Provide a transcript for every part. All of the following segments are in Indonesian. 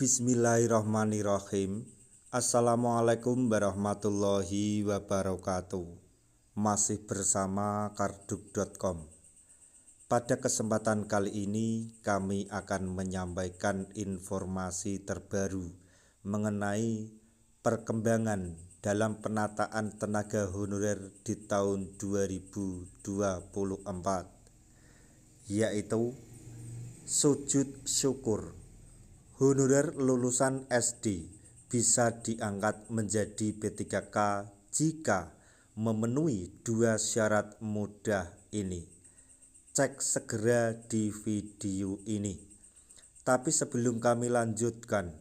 Bismillahirrahmanirrahim. Assalamualaikum warahmatullahi wabarakatuh. Masih bersama karduk.com. Pada kesempatan kali ini kami akan menyampaikan informasi terbaru mengenai perkembangan dalam penataan tenaga honorer di tahun 2024, yaitu sujud syukur. Honorer lulusan SD bisa diangkat menjadi P3K jika memenuhi dua syarat mudah ini. Cek segera di video ini. Tapi sebelum kami lanjutkan,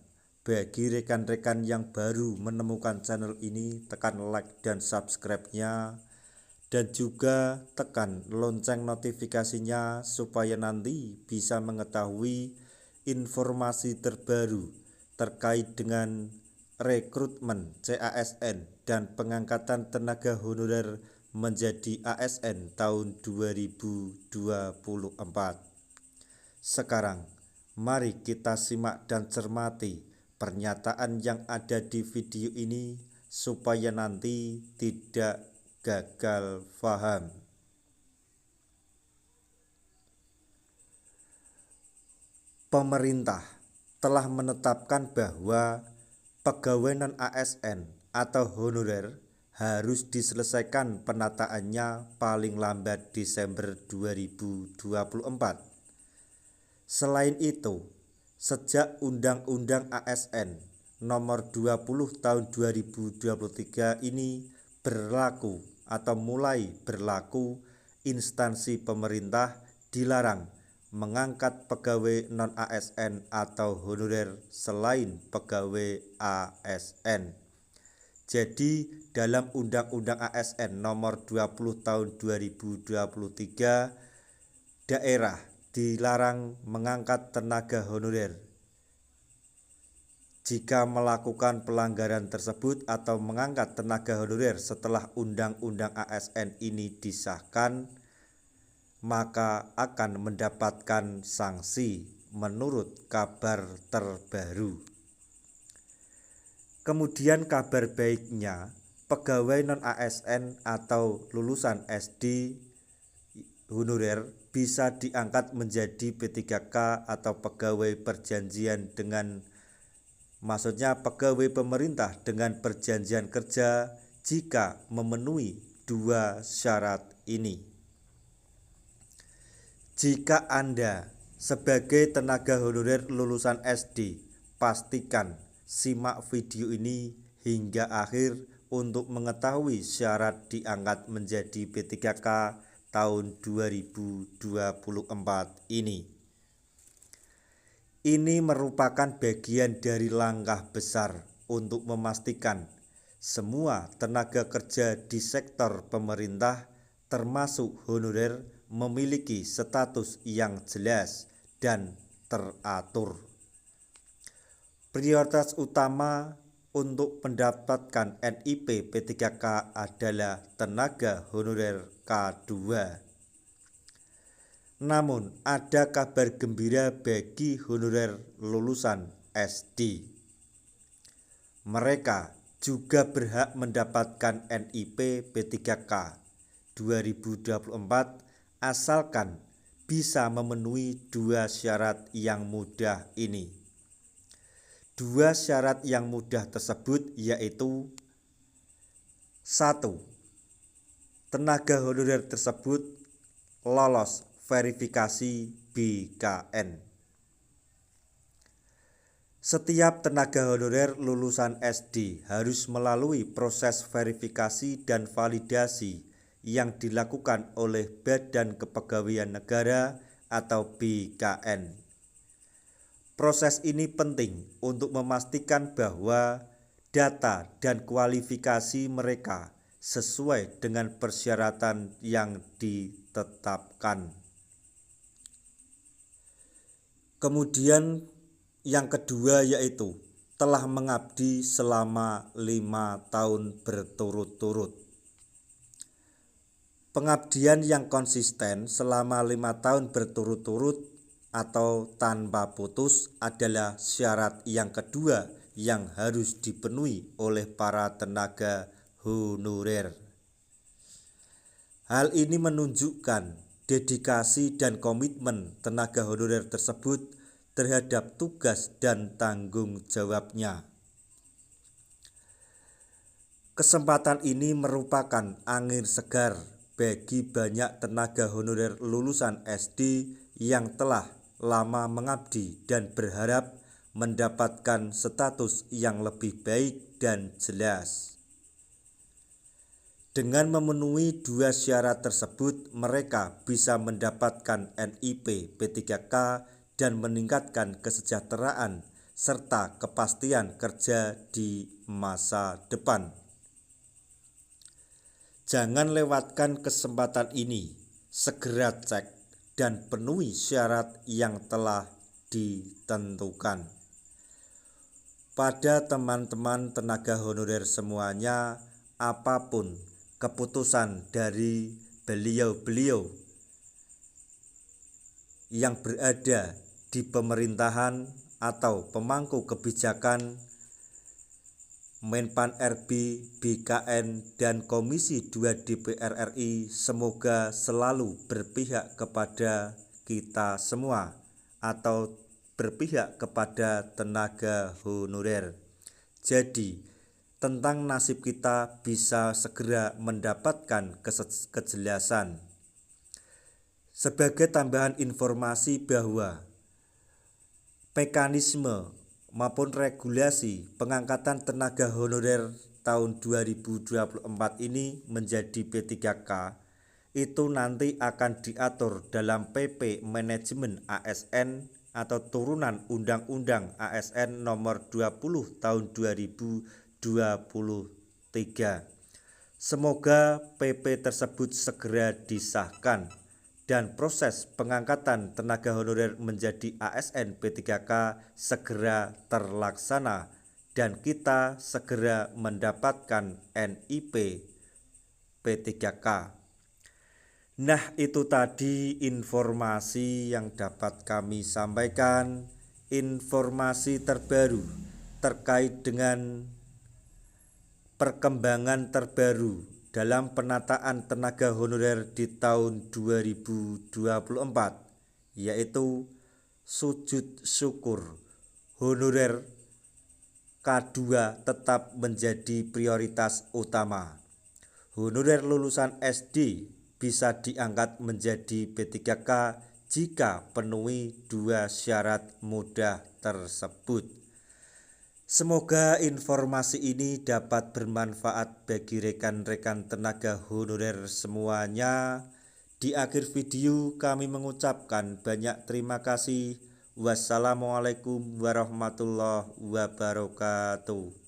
bagi rekan-rekan yang baru menemukan channel ini, tekan like dan subscribe-nya, dan juga tekan lonceng notifikasinya supaya nanti bisa mengetahui informasi terbaru terkait dengan rekrutmen CASN dan pengangkatan tenaga honorer menjadi ASN tahun 2024. Sekarang, mari kita simak dan cermati pernyataan yang ada di video ini supaya nanti tidak gagal paham. Pemerintah telah menetapkan bahwa pegawai non-ASN atau honorer harus diselesaikan penataannya paling lambat Desember 2024. Selain itu, sejak Undang-Undang ASN Nomor 20 Tahun 2023 ini berlaku atau mulai berlaku, instansi pemerintah dilarang mengangkat pegawai non-ASN atau honorer selain pegawai ASN. Jadi dalam Undang-Undang ASN Nomor 20 Tahun 2023, daerah dilarang mengangkat tenaga honorer jika melakukan pelanggaran tersebut atau mengangkat tenaga honorer setelah Undang-Undang ASN ini disahkan, maka akan mendapatkan sanksi menurut kabar terbaru. Kemudian kabar baiknya, pegawai non-ASN atau lulusan SD honorer bisa diangkat menjadi P3K atau pegawai perjanjian maksudnya pegawai pemerintah dengan perjanjian kerja jika memenuhi dua syarat ini. Jika Anda sebagai tenaga honorer lulusan SD, pastikan simak video ini hingga akhir untuk mengetahui syarat diangkat menjadi P3K tahun 2024 ini. Ini merupakan bagian dari langkah besar untuk memastikan semua tenaga kerja di sektor pemerintah termasuk honorer memiliki status yang jelas dan teratur. Prioritas utama untuk mendapatkan NIP P3K adalah tenaga honorer K2. Namun ada kabar gembira bagi honorer lulusan SD. Mereka juga berhak mendapatkan NIP P3K 2024 asalkan bisa memenuhi dua syarat yang mudah ini. Dua syarat yang mudah tersebut yaitu: 1. Tenaga honorer tersebut lolos verifikasi BKN. Setiap tenaga honorer lulusan SD harus melalui proses verifikasi dan validasi yang dilakukan oleh Badan Kepegawaian Negara atau BKN. Proses ini penting untuk memastikan bahwa data dan kualifikasi mereka sesuai dengan persyaratan yang ditetapkan. Kemudian yang kedua yaitu telah mengabdi selama 5 tahun berturut-turut. Pengabdian yang konsisten selama 5 tahun berturut-turut atau tanpa putus adalah syarat yang kedua yang harus dipenuhi oleh para tenaga honorer. Hal ini menunjukkan dedikasi dan komitmen tenaga honorer tersebut terhadap tugas dan tanggung jawabnya. Kesempatan ini merupakan angin segar bagi banyak tenaga honorer lulusan SD yang telah lama mengabdi dan berharap mendapatkan status yang lebih baik dan jelas. Dengan memenuhi dua syarat tersebut, mereka bisa mendapatkan NIP P3K dan meningkatkan kesejahteraan serta kepastian kerja di masa depan. Jangan lewatkan kesempatan ini, segera cek dan penuhi syarat yang telah ditentukan. Pada teman-teman tenaga honorer semuanya, apapun keputusan dari beliau-beliau yang berada di pemerintahan atau pemangku kebijakan Menpan RB, BKN, dan Komisi 2 DPR RI semoga selalu berpihak kepada kita semua atau berpihak kepada tenaga honorer. Jadi, tentang nasib kita bisa segera mendapatkan kejelasan. Sebagai tambahan informasi bahwa mekanisme maupun regulasi pengangkatan tenaga honorer tahun 2024 ini menjadi P3K itu nanti akan diatur dalam PP Manajemen ASN atau turunan Undang-Undang ASN nomor 20 tahun 2023. Semoga PP tersebut segera disahkan dan proses pengangkatan tenaga honorer menjadi ASN P3K segera terlaksana dan kita segera mendapatkan NIP P3K. Nah, itu tadi informasi yang dapat kami sampaikan, informasi terbaru terkait dengan perkembangan terbaru dalam penataan tenaga honorer di tahun 2024, yaitu sujud syukur honorer K2 tetap menjadi prioritas utama. Honorer lulusan SD bisa diangkat menjadi P3K jika penuhi dua syarat mudah tersebut. Semoga informasi ini dapat bermanfaat bagi rekan-rekan tenaga honorer semuanya. Di akhir video kami mengucapkan banyak terima kasih. Wassalamualaikum warahmatullahi wabarakatuh.